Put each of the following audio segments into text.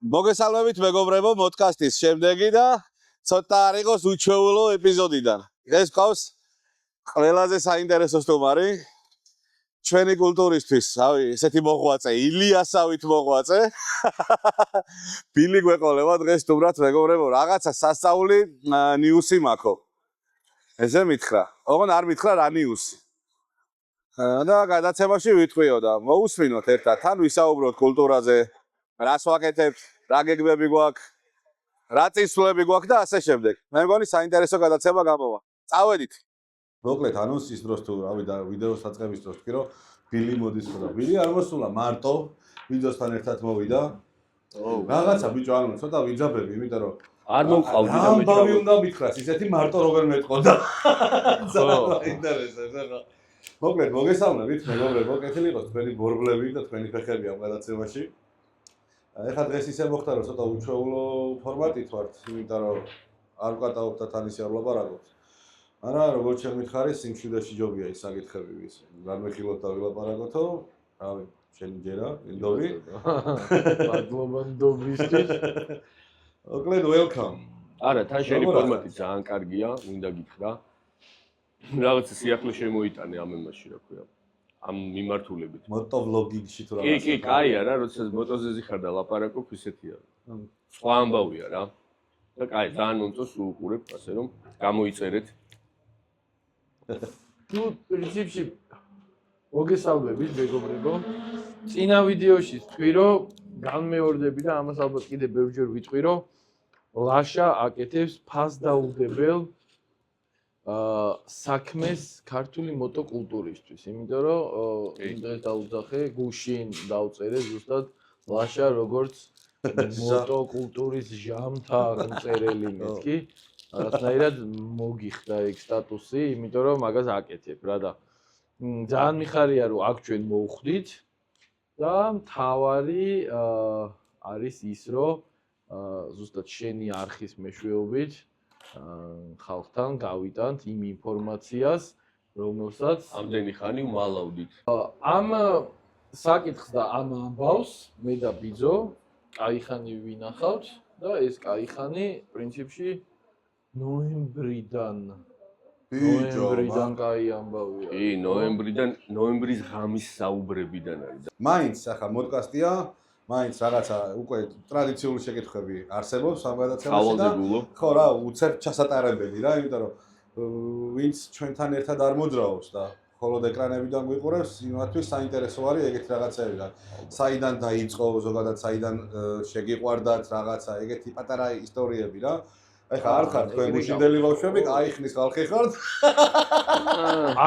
მოგესალმებით მეგობრებო პოდკასტის შემდეგი და ცოტა არ იყოს უჩვეულო ეპიზოდიდან. ეს ყავს ყველაზე საინტერესო სტუმარი ჩვენი კულტურისთვის, რავი, ესეთი მოღვაწე, ილიასავით მოღვაწე. ბილი გვეყოლება დღეს სტუმრად მეგობრებო, რაღაცა სასწაული ნიუსი მაქვს. ესე მითხრა. ოღონ არ მითხრა რა ნიუსი. და გადაცემაში ვიტყვიო და მოусმინოთ ერთად, თან ვისაუბროთ კულტურაზე, რას ვაკეთებთ, რა გეგმები გვაქვს, რა წინსვლები გვაქვს და ასე შემდეგ. მე მგონი საინტერესო გადაცემა გამოვა. წავედით. მოკლედ ანონსის დროს თუ რავი და ვიდეოს დაწყების დროს თქვი რომ ბილი მოდის ხოლმე. ბილი არ მოსულა მარტო, ვიდეოსთან ერთად მოვიდა. რაღაცა ბიჭო ანუ ცოტა ვიძაბები, იმიტომ რომ არ მოვყავდი და მე ამბავი უნდა მითხრას, ისეთი მარტო როგორ მეტყოდა. საინტერესო ხა. მოკლედ მოგესალმებით მეგობრებო, კეთილი იყოს თქვენი ბორბლები და თქვენი ფეხები ამ გადაცემაში. ეხლა დღეს ისე მოხდა რომ ცოტა უჩვეულო ფორმატით ვართ, იმიტომ რომ არ ვკატაობთ და თან ისე არ ვლაპარაკობთ. არა, როგორც შემითხარი, სიმშვიდეში ჯობია ის საკითხები ვის. განვეხილოთ და ვილაპარაკოთო. რავი, შენი ჯერა, ინდობი. მადლობა ინდობისთვის. მოკლედ welcome. არა, თან შენი ფორმატი ძალიან კარგია, მინდა გითხრა. რაღაცა სიახლე შემოიტანე ამ ემაში, რა ქვია. ამ მიმართულებით. მოტოვლოგინგში თუ რაღაცა. კი, კაია რა, როდესაც მოტოზეზე ხარ და ლაპარაკობ, ისეთია. სხვა ამბავია რა. და კაი, ძალიან მომწონს უყურებ, ასე რომ გამოიწერეთ. თუ პრინციპში მოგესალმებით მეგობრებო. წინა ვიდეოში თქვი რომ განმეორდები და ამას ალბათ კიდე ბევრჯერ ვიტყვი რომ ლაშა აკეთებს ფასდაუდებელ საქმეს ქართული მოტოკულტურისთვის, იმიტომ რომ დღეს დაუძახე გუშინ დავწერე ზუსტად ლაშა როგორც მოტოკულტურის ჟამთა მწერელი მეთქი. რაღაცნაირად მოგიხდა ეგ სტატუსი, იმიტომ რომ მაგას აკეთებ რა და ძალიან მიხარია რომ აქ ჩვენ მოვხვდით და მთავარი არის ის რომ ზუსტად შენი არხის მეშვეობით ხალხთან გავიტანთ იმ ინფორმაციას, რომელსაც ამდენი ხანი ვალავდით. ამ საკითხს და ამ ამბავს მე და ბიძო კაიხანი ვინახავთ და ეს კაიხანი პრინციპში ნოემბრიდან კაი ამბავია. კი, ნოემბრის ღამის საუბრებიდან არის. მაინც ახლა პოდკასტია, მაინც რაღაცა უკვე ტრადიციული შეკითხვები არსებობს ამ გადაცემაში და ხო რა, უცებ ჩასატარებელი რა, იმიტომ რომ ვინც ჩვენთან ერთად არ მოძრაობს და მხოლოდ ეკრანებიდან გვიყურებს, იმათთვის საინტერესო არის ეგეთი რაღაცები და საიდან დაიწყო, ზოგადად საიდან შეგიყვარდათ რაღაცა ეგეთი პატარა ისტორიები რა. ეხლა არ ხარ თქვენ გუშინდელი ბავშვები, აიხნის ხალხი ხართ.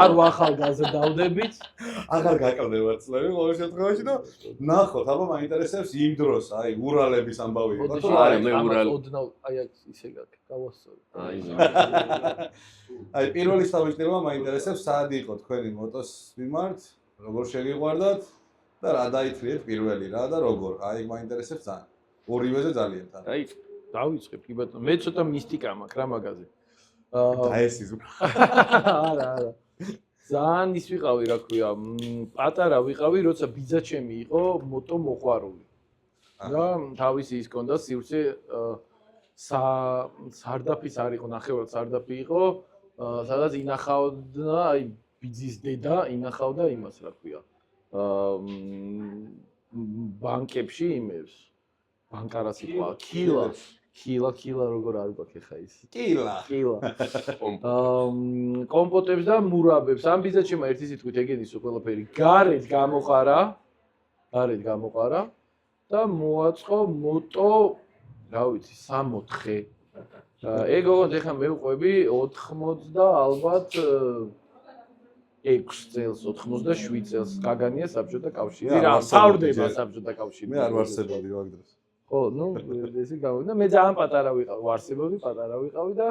არ ვახალგაზრდავდებით. აღარ გაკლდებათ წლები ყოველ შემთხვევაში და ნახოთ, აბა მაინტერესებს იმ დროს, აი, ურალების ამბავი იყო თუ არა, მე ურალი. აი ისე გავასწორი. აი, პირველი სამეცნიერო მაინტერესებს სად იყო თქვენი მოტოს მიმართ, როგორ შეგიყვარდათ და რა დაითხრიეთ პირველი რა და როგორ. აი, მაინტერესებს ძალიან. ორივეზე ძალიან თან. აი დავიწყებ კი ბატონო. მე ცოტა მისტიკა მაქვს რა მაგაზე. დაესიზ. არა. ძალიან ის ვიყავი, რა ქვია, პატარა ვიყავი, როცა ბიძა ჩემი იყო მოტო მოყვარული. და თავისი ის ჰქონდა სივრცე სარდაფის არ იყო, ნახევრად სარდაფი იყო, სადაც ინახავდა, აი ბიძის დედა ინახავდა იმას, რა ქვია. ბანკებში იმებს. ბანკარას იყო კილა როგორ არ გვაქვს ხა ის კილა კომპოტებს და მურაბებს ამ ბიძა ჩემა ერთი სიტყვით ეგენის ყველაფერი გარეთ გამოყარა და მოაწყო მოტო რა ვიცი 64 ეგ ოღონდ ეხა მე ვყვები 80 და ალბათ 6 წელს 87 წელს გაგანია საბჭოთა კავშირი რა სავდება საბჭოთა კავშირი მე არ ვარსებოდი მაგ დროს ხო, ნუ ესე გავიგე და მე ძალიან პატარა ვიყავი, ვარსებოდი, პატარა ვიყავი და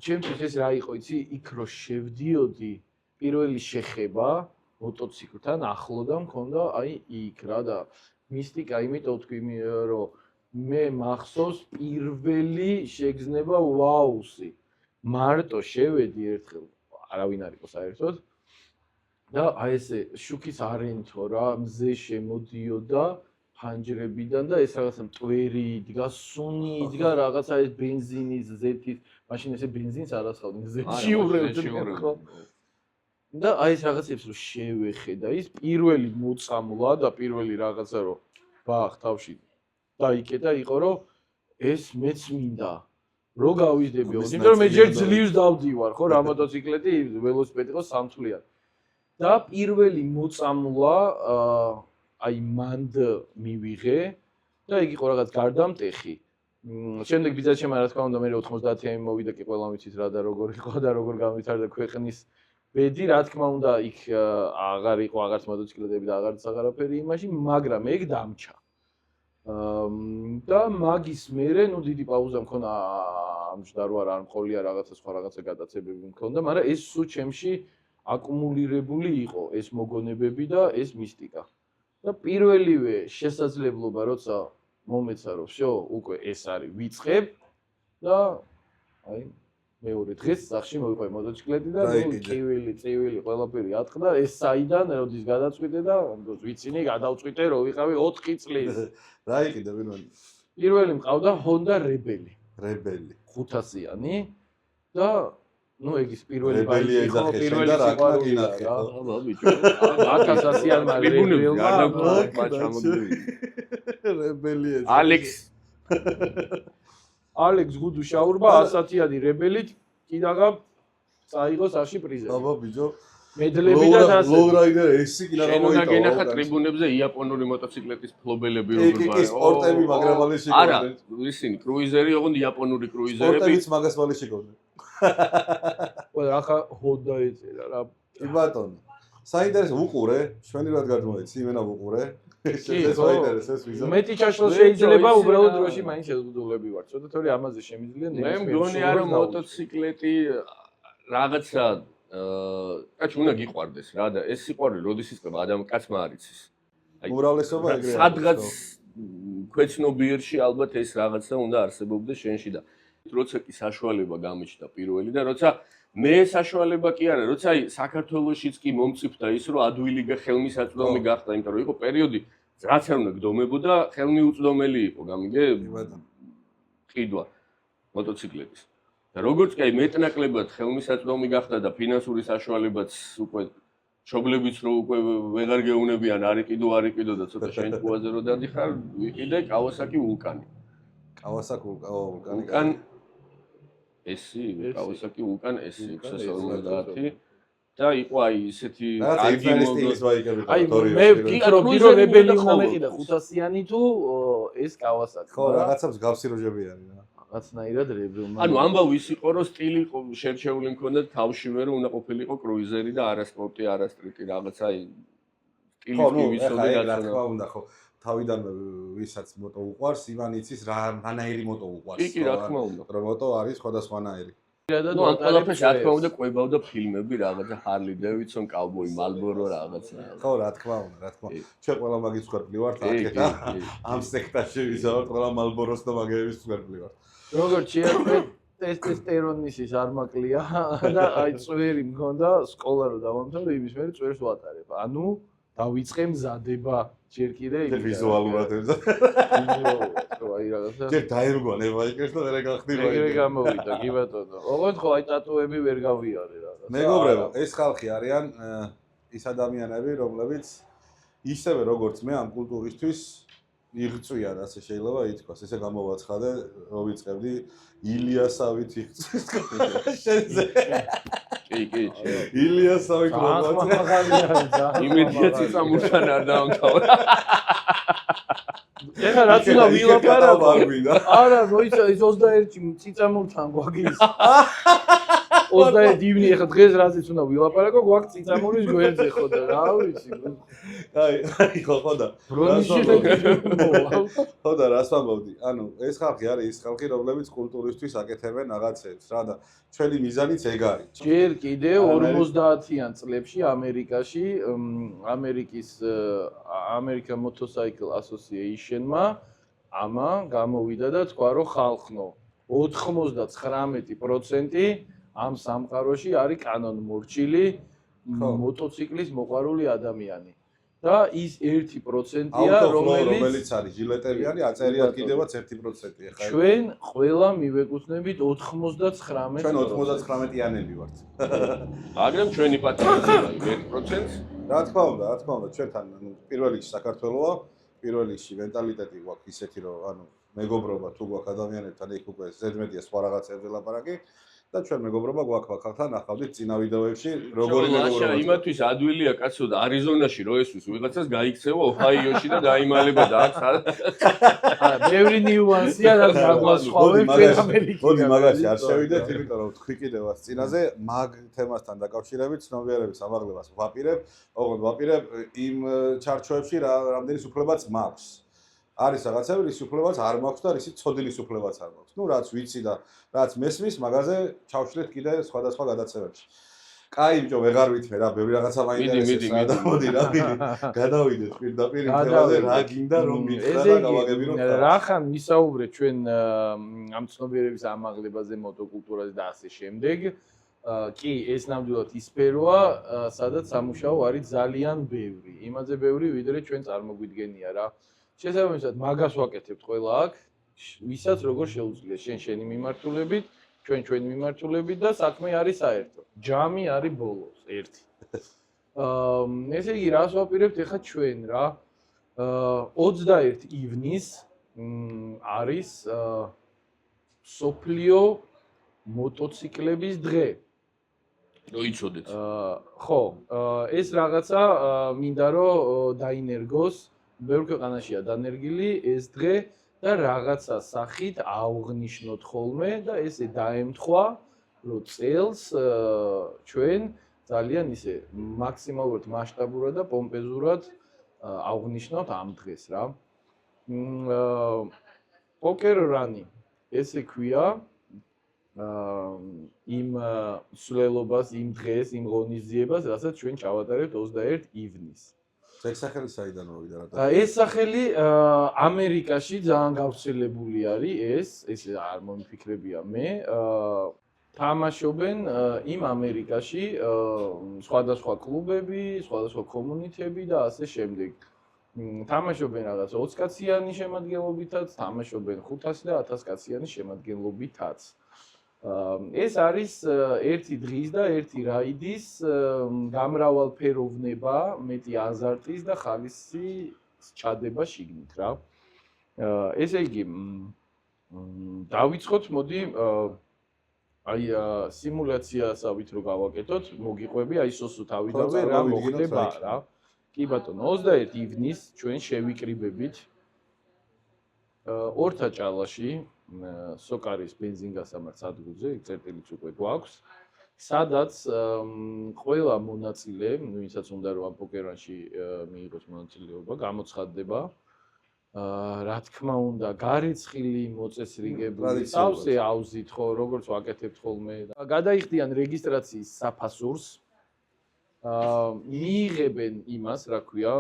ჩემთვის ეს რა იყო, იცი, იქ რო შევდიოდი, პირველი შეხება მოტოციკლთან ახლო და მქონდა აი იქ რა და მისტიკა, იმიტომ თქვი რომ მე მახსოვს პირველი შეგზნება ვაუსი. მარტო შევედი ერთხელ, არავინ არ იყო საერთოდ და აი ესე შუქის არენთო რა, მზე შემოდიოდა ფანჯრებიდან და ეს რაღაცა მტვერი, იდგა სუნი, იდგა რაღაცა ეს ბენზინის, ზეთის, მაშინ ესე ბენზინს არ აცხავდნენ, ზეთში ურევდნენ ხო? და აი ეს რაღაცებს რომ შევეხე და ის პირველი მოწამლა და პირველი რაღაცა რომ ბახ თავში დაიკეტა იყო რომ ეს მეც მინდა რო გავიზრდებიო, იმიტომ რომ მე ჯერ ძლივს დავდივარ ხო რა მოტოციკლეტი, ველოსიპედი ხო სამთვლიანი. და პირველი მოწამლა აი მანდ მივიღე და იგი იყო რაღაც გარდამტეხი. შემდეგ ბიზნესში რა თქმა უნდა მე 90-იანი მოვიდა კი ყველა ვიცით რა და როგორ იყო და როგორ განვითარდა ქვეყნის ბედი, რა თქმა უნდა იქ აღარ იყო აღარც მოტოციკლეტები და აღარც აღარაფერი იმაში, მაგრამ ეგ დამჩა. და მაგის მერე ნუ დიდი პაუზა მქონდა ამჯდარ ვარ არ მყოლია რაღაცა სხვა რაღაცა გადაცებები მქონდა, მაგრამ ეს სულ ჩემში აკუმულირებული იყო ეს მოგონებები და ეს მისტიკა. და პირველივე შესაძლებლობა როცა მომეცა რომ всё უკვე ეს არის ვიწყებ და აი მეორე დღეს სახში მოვიყვე მოტოციკლეტი და ნუ წივილი ყველაფერი ატყდა ეს საიდან როდის გადაწყვიტე და ვიცინი გადავწყვიტე რომ ვიყავი 4 წლის. რა იყიდა პირველი? პირველი მყავდა Honda Rebel. Rebel. 500-იანი და ნუ ეგ ის პირველი ბაიგი იყო, პირველი სიყვარული რა. აბა ბიჭო. 100-იანმა Rebel-მა Rebel-ი ეს. ალექს გუდუშაურბა 100-იანი Rebel-ით კიდაღა წაიღო სახში პრიზები. აბა ბიჭო. მედლები და ასე. ლოურაიდერ ესი კიდაღა მოიტავა. შენ უნდა გენახა ტრიბუნებზე იაპონური მოტოციკლეტის ფლობელები როგორ ბარებიან. კი, სპორტები მაგრამ ვალე შეგონდნენ. არა, ისინი კრუიზერი, ოღონდ იაპონური კრუიზერები. სპორტებიც მაგას ვალე შეგონდნენ. ყველა ახლა Honda ეწერა რა. კი ბატონო. საინტერესო უყურე, შვენივად გადმოეცი, იმენა უყურე. ეს საინტერესო ეს ვიზა. მეტი ჩაშლა შეიძლება უბრალოდ დროში მაინც შეზღუდულები ვარ. ცოტა თორე ამაზე შემიძლია მე მგონი არა მოტოციკლეტი რაღაცა კაც უნდა გიყვარდეს რა და ეს სიყვარული როდის იწყება ადამიან კაცმა არ იცის. უმრავლესობა ეგრეა. სადღაც ქვეცნობიერში ალბათ ეს რაღაცა უნდა არსებობდეს შენში და როცა კი საშუალება გამიჩნდა პირველი და როცა მე საშუალება კი არა, როცა აი საქართველოსიც კი მომწიფდა ის რომ ადვილი ხელმისაწვდომი გახდა, იმიტომ რომ იყო პერიოდი რაც არ უნდა გდომებოდა, ხელმიუწვდომელი იყო, გამიგე? ყიდვა მოტოციკლების. და როგორც კი აი მეტნაკლებად ხელმისაწვდომი გახდა და ფინანსური საშუალებაც უკვე მშობლებიც რო უკვე ვეღარ გეუნებიან არ იყიდო და ცოტა შენკუაზე რო დადიხარ, ვიყიდე Kawasaki Vulcan. Kawasaki Vulcan. ესი, Kawasaki Vulcan ესი 650 და იყო აი ისეთი კარგი სტილის ბაიკები აი მე ვფიქრობდი რომ Rebel-ი უნდა მეყიდა 500-იანი თუ ეს Kawasaki. ხო, რაღაცებს გავსიროჟები არის რა. რაღაცნაირად Rebel-მა. ანუ ამბავი ის იყო რომ სტილი შერჩეული მქონდა თავშივე რომ უნდა ყოფილიყო კრუიზერი და არა სპორტი, არა სტრიტი რაღაცა აი სტილის კი ვიცოდი და რა თქმა უნდა ხო თავიდან ვისაც მოტო უყვარს, ივან იცის რანაირი მოტო უყვარს. კი, რა თქმა უნდა. რომ მოტო არის სხვადასხვანაირი. ნუ ამ ყველაფერს რა თქმა უნდა ყვებავდა ფილმები რაღაცა Harley Davidson, Cowboy Marlboro რაღაცა. ხო, რა თქმა უნდა. ჩვენ ყველა მაგის მსხვერპლი ვართ აქეთა. ამ სექტაში ვიზავართ ყველა Marlboro-ს და მაგების მსხვერპლი ვართ. როგორც შეაწყე ტესტესტერონის ის არ მაკლია და აი წვერი მქონდა სკოლა რო დავამთავრე იმის მერე წვერს ვატარებ. ანუ დავიწყე მზადება ჯერ კიდე იგი ვიზუალურად ემზა. აი რაღაცა. ჯერ დაერგვანება იქეს და ვერ გახდი რა. ეგრე გამოვიდა კი ბატონო. ოღონდ ხო აი ტატუები ვერ გავიარე რაღაცა. მეგობრებო, ეს ხალხი არიან ის ადამიანები, რომლებიც ისევე როგორც მე ამ კულტურისთვის იღწვიან, ასე შეიძლება ითქვას. ესე გამოვაცხადე, რომ ვიწყებდი ილიასავით იღწვის. შენზე. კი. ილიასავით მოგვაცხადე. იმედია ციცამურთან არ დაამთავრა. ეხლა რაც უნდა ვილაპარაკო. არა, მოიცა ის 21 ციცამურთან გვაგის. 21 ივნი ეხლა დღეს რაზეც უნდა ვილაპარაკო, გვაქვს ციცამურის გვერდზე ხო და რა ვიცი. აი ხო და ხო და რას ვამბობდი? ანუ ეს ხალხი არის ის ხალხი, რომლებიც კულტურისთვის აკეთებენ რაღაცებს რა და ჩვენი მიზანიც ეგ არის. ჯერ კიდე 50-იან წლებში ამერიკაში ამერიკის American Motorcycle Association-მა ამა გამოვიდა და თქვა რომ ხალხნო 99% ამ სამყაროში არის კანონმორჩილი მოტოციკლის მოყვარული ადამიანი. და ის 1%-ია, რომელიც არის ჟილეტებიანი, აწერიათ კიდევაც 1%. ეხლა ჩვენ ყველა მივეკუთვნებით 99%. ჩვენ 99-იანები ვართ. მაგრამ ჩვენი პატრიოტია 1%-ს. რა თქმა უნდა, ჩვენთან პირველ რიგში საქართველოა, პირველ რიგში მენტალიტეტი გვაქვს ისეთი, რომ მეგობრობა თუ გვაქვს ადამიანებთან, იქ უკვე ზედმეტია სხვა რაღაცებზე ლაპარაკი და ჩვენ მეგობრობა გვაქვს ხალხთან, ნახავდით წინა ვიდეოებში, როგორი მეგობრობა. იმათვის ადვილია კაცო და არიზონაში რო ესვის ვიღაცას გაიქცევა ოჰაიოში და დაიმალება და აქ არა, ბევრი ნიუანსია და დაგვასხვავებს ჩვენ ამერიკაში. მოდი მაგაში არ შევიდეთ, იმიტომ რომ თქვი კიდევაც წინაზე მაგ თემასთან დაკავშირებით ცნობიერების ამაღლებას ვაპირებ, ოღონდ ვაპირებ იმ ჩარჩოებში რამდენის უფლებაც მაქვს. არის რაღაცები, რის უფლებაც არ მაქვს და რისი ცოდილის უფლებაც არ მაქვს. რაც ვიცი და რაც მესმის, მაგაზე ჩავშლით კიდე სხვადასხვა გადაცემებში. კაი, ბიჭო, ვეღარ ვითმე რა, ბევრი რაღაცა მაინტერესებს და მოდი რა, გადავიდეთ პირდაპირ თემაზე, რა გინდა რომ მითხრა და გავაგებინოთ. რახან ვისაუბრეთ ჩვენ ამ ცნობიერების ამაღლებაზე, მოტოკულტურაზე და ასე შემდეგ. კი, ეს ნამდვილად ის სფეროა, სადაც სამუშაო არის ძალიან ბევრი. იმაზე ბევრი, ვიდრე ჩვენ წარმოგვიდგენია რა. შესაბამისად, მაგას ვაკეთებთ ყველა აქ, ვისაც როგორ შეუძლია, შენი მიმართულებით, ჩვენი მიმართულებით და საქმე არის საერთო. ჯამი არის ბოლოს, ერთი. ესე იგი, რას ვაპირებთ ახლა ჩვენ რა? 21 ივნის არის სოფლიო მოტოციკლების დღე. მოიცოდეთ. ხო, ეს რაღაცა მინდა რომ დაინერგოს, ბევრ ქვეყანაშია დანერგილი ეს დღე და რაღაცა სახით აღვნიშნოთ ხოლმე და ესე დაემთხვა, რომ წელს ჩვენ ძალიან ისე მაქსიმალურად მასშტაბურად და პომპეზურად აღვნიშნოთ ამ დღეს რა. პოკერ რანი, ესე ქვია იმ სულელობას, იმ დღეს, იმ ღონისძიებას, რასაც ჩვენ ჩავატარებთ 21 ივნის. ეს სახელი საიდან მოვიდა რა? ეს სახელი ამერიკაში ძალიან გავრცელებული არის ეს არ მომიფიქრებია მე. თამაშობენ იმ ამერიკაში სხვადასხვა კლუბები, სხვადასხვა კომუნიტები და ასე შემდეგ. თამაშობენ რაღაც 20 კაციანი შემადგენლობითაც, თამაშობენ 500 და 1000 კაციანი შემადგენლობითაც. ეს არის ერთი დღის და ერთი რაიდის გამრავალფეროვნება, მეტი აზარტის და ხალისი ჩადება შიგნით რა. ესე იგი, დავიწყოთ, მოდი აი სიმულაციასავით რო გავაკეთოთ, მოგიყვები, აი სოსო თავიდანვე რა მოხდება რა. კი ბატონო, 21 ივნის ჩვენ შევიკრიბებით ორთაჭალაში სოკარის ბენზინგასამართ სადგურზე, იქ წერტილიც უკვე გვაქვს, სადაც ყველა მონაწილე, ვინცაც უნდა რომ ამ პოკერანში მიიღოს მონაწილეობა, გამოცხადდება. რა თქმა უნდა, გარეცხილი, მოწესრიგებული, სავსე აუზით ხო, როგორც ვაკეთებთ ხოლმე. გადაიხდიან რეგისტრაციის საფასურს. მიიღებენ იმას, რა ქვია,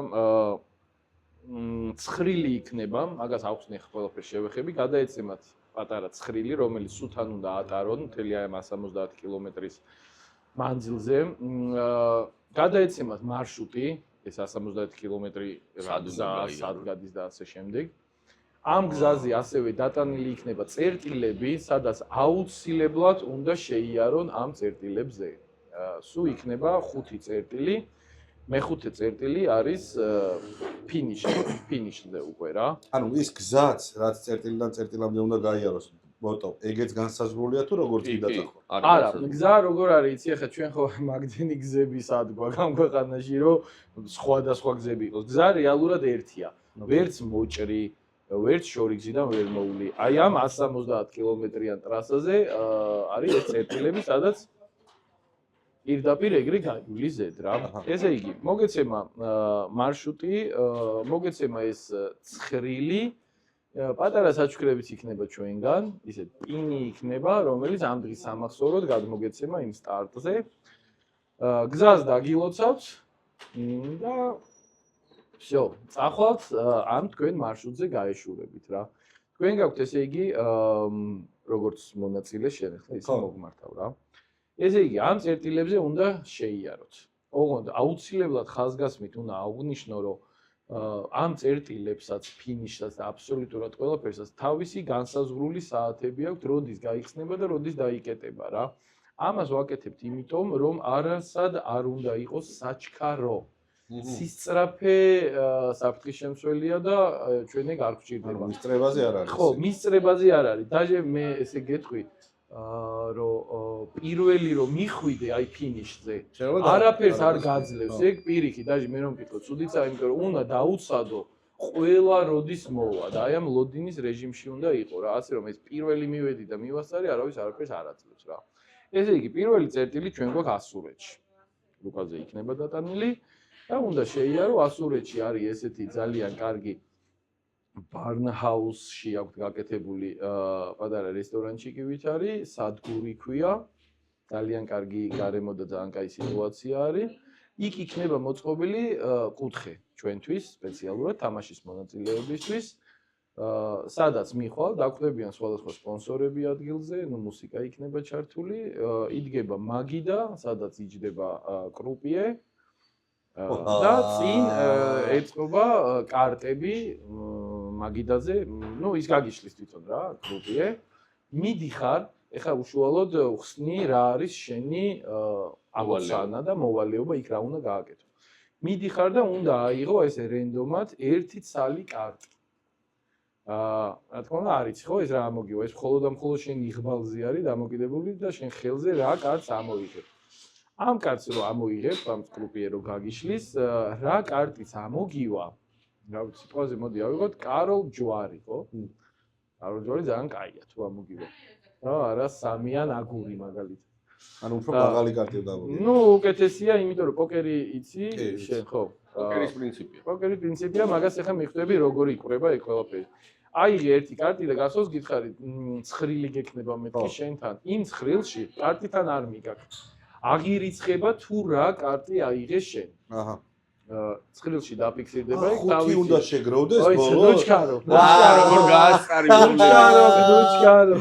ცხრილი იქნება, მაგას ახსნე ყველაფერს შევეხები, გადაეცემათ პატარა ცხრილი, რომელიც სულთან უნდა ატარონ მთელი ამ 170 კილომეტრის მანძილზე. გადაეცემათ მარშრუტი, ეს 170 კილომეტრი სად გადის და ასე შემდეგ. ამ გზაზე ასევე დატანილი იქნება წერტილები, სადაც აუცილებლად უნდა შეიარონ ამ წერტილებზე. სულ იქნება 5 წერტილი. მეხუთე წერტილი არის ფინიშზე უკვე რა. ანუ ის გზაც, რაც წერტილიდან წერტილამდე უნდა გაიაროს, მოტო, ეგეც განსაზღვრულია თუ როგორც კიდე წახო? არა, გზა როგორ არის, იცი, ახლა ჩვენ ხო მაგდენი გზები სად გვაქვს ამ ქვეყანაში, რომ სხვადასხვა გზები იყოს. გზა რეალურად ერთია. ვერც მოჭრი, ვერც შორიგზიდან ვერ მოვლი. აი ამ 170 კილომეტრიან ტრასაზე არის ეს წერტილები, სადაც პირდაპირ ეგრე გაგვიზეთ რა. ესე იგი, მოგეცემა მარშრუტი, მოგეცემა ეს ცხრილი, პატარა საჩუქრებიც იქნება ჩვენგან, ისე პინი იქნება, რომელიც ამ დღის სამახსოვროდ გადმოგეცემა იმ სტარტზე. გზას დაგილოცავთ და всё, წახვალთ ამ თქვენ მარშრუტზე გაეშურებით რა. თქვენ გაქვთ ესე იგი, როგორც მონაწილე შენ ახლა ისე მოგმართავ რა. ესე იგი, ამ წერტილებზე უნდა შეიაროთ. ოღონდ აუცილებლად ხაზგასმით უნდა აღვნიშნო, რომ ამ წერტილებსაც, ფინიშსაც და აბსოლუტურად ყველაფერსაც თავისი განსაზღვრული საათები აქვს, როდის გაიხსნება და როდის დაიკეტება რა. ამას ვაკეთებთ იმიტომ, რომ არასად არ უნდა იყოს საჩქარო. სისწრაფე საფრთხის შემცველია და ჩვენ ეგ არ გვჭირდება. მის წრებაზე არ არის. ხო, მის წრებაზე არ არის. დაჟე მე ესე გეტყვი, რომ პირველი რომ მიხვიდე აი ფინიშზე, არაფერს არ გაძლევს. ეგ პირიქით, დაჟე მე რომ ვიტყვი, ცუდიცა, იმიტომ რომ უნდა დაუცადო ყველა როდის მოვა და აი ამ ლოდინის რეჟიმში უნდა იყო რა, ასე რომ ეს პირველი მივედი და მივასწარე, არავის არაფერს არ აძლევს რა. ესე იგი, პირველი წერტილი ჩვენ გვაქვს ასურეთში. რუკაზე იქნება დატანილი და უნდა შეიარო ასურეთში არის ესეთი ძალიან კარგი ბარნჰაუსში აქვს გაკეთებული პატარა რესტორანჩიკივით არის, სადგური ქვია, ძალიან კარგი გარემო და ძალიან კაი სიტუაცია არის. იქ იქნება მოწყობილი კუთხე ჩვენთვის სპეციალურად თამაშის მონაწილეებისთვის, სადაც მიხვალ დაგვხვდებიან სხვადასხვა სპონსორები ადგილზე, ნუ მუსიკა იქნება ჩართული, იდგება მაგიდა, სადაც იჯდება კრუპიე და წინ ეწყობა კარტები მაგიდაზე, ნუ ის გაგიშლის თვითონ რა, კრუპიე. მიდიხარ, ეხლა უშუალოდ ხსნი რა არის შენი ამოცანა და მოვალეობა იქ რა უნდა გააკეთო. მიდიხარ და უნდა აიღო ესე რენდომად ერთი ცალი კარტი. რა თქმა უნდა არის ხო ეს რა ამოგივა, ეს მხოლოდ და მხოლოდ შენ იღბალზე არის დამოკიდებული და შენ ხელზე რა კარტს ამოიღებ. ამ კარტს რო ამოიღებ, ამ კრუპიე რო გაგიშლის, რა კარტიც ამოგივა. რა ვიცი, სიტყვაზე მოდი ავიღოთ კაროლ ჯვარი, ხო? კაროლ ჯვარი ძალიან კაია თუ ამოგივა. რა, არა სამიან აგური მაგალითად. ანუ უფრო მაღალი კარტი დავუგე. ნუ უკეთესია, იმიტომ რომ პოკერი იცი, შენ ხო? პოკერის პრინციპია. პოკერის პრინციპია, მაგას ახლა მიხვდები როგორ იკვრება ეგ ყველაფერი. აიღე ერთი კარტი და გასოს გითხარი, ცხრილი გექნება მეთქი შენთან. იმ ცხრილში კარტიდან არ მიგაქვს. აღირიცხება თუ რა კარტი აიღე შენ. აჰა. ცხრილში დაფიქსირდება ეგ თავი უნდა შეგროვდეს ბოლოს. ბოლოს. დოჩქარო. როგორ გაასწარი დოჩქარო.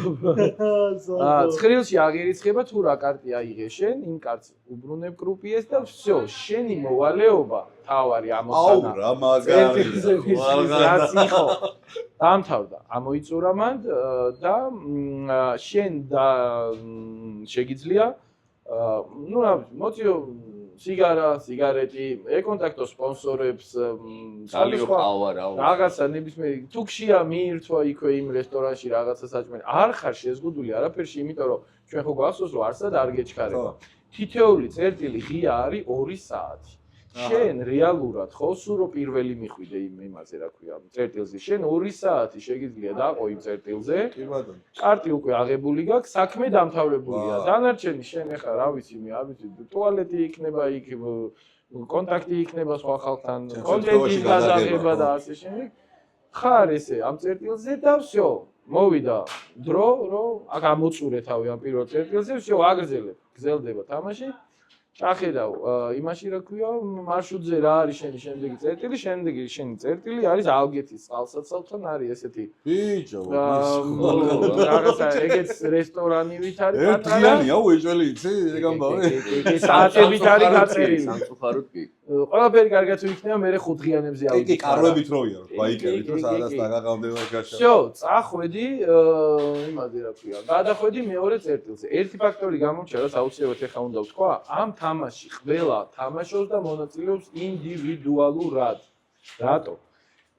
ცხრილში აღირიცხება თუ რა კარტი აიღე შენ, იმ კარტს უბრუნებ კრუპიეს და всё, შენი მოვალეობა თავარი ამოცანა. აუ რა მაგარი. რაც იყო. დამთავრდა. ამოიწურა მან და შენ და შეგიძლია ნუ რა მოციო სიგარა, სიგარეტი, ეკონტაქტო სპონსორებს, რაღაცა ნებისმიერი თუქშია მიირთვა იქვე იმ რესტორანში რაღაცა საჭმელი. არ ხარ შეზღუდული არაფერში, იმიტომ რომ ჩვენ ხო გვახსოვს რომ არსად არ გეჩქარება. თითოეული წერტილი ღია არის 2 საათი. შენ რეალურად ხო სულ რო პირველი მიხვიდე იმაზე რა ქვია წერტილზე, შენ 2 საათი შეგიძლია დაყო იმ წერტილზე. კი ბატონო. კარტი უკვე აღებული გაქვს, საქმე დამთავრებულია. დანარჩენი შენ ახლა რა ვიცი მე, არ ვიცი, ტუალეტი იქნება იქ, კონტაქტი იქნება სხვა ხალხთან, კონტენტის გადაღება და ასე შემდეგ. ხარ ესე ამ წერტილზე და всё, მოვიდა დრო, რომ აქ ამოწურე თავი ამ პირველ წერტილზე, всё, აგრძელებ, გრძელდება თამაში. ჩახედავ იმაში რა ქვია მარშრუტზე რა არის შენი შემდეგი წერტილი, შემდეგი შენი წერტილი არის ალგეთის წყალსაცავთან არის ესეთი ბიჭო, რაღაცა ეგეც რესტორანივით არის პატარა. ერთიანია უეჭველი იცი, ეგ ამბავი. საათებით არის გაწერილი. სამწუხაროდ კი. ყველაფერი კარგად თუ იქნება, მე 5 დღიანებზე კი, ავიდე. კარვებით როია, ბაიკებით რო სადაც დაგაყავდება გაშა. всё, წახვედი იმაზე რა ქვია. გადახვედი მეორე წერტილზე. ერთი ფაქტორი გამომჩა, რაც აუცილებლად ეხა უნდა ვთქვა, ამ თამაში ყველა თამაშობს და მონაწილეობს ინდივიდუალურად. რატო?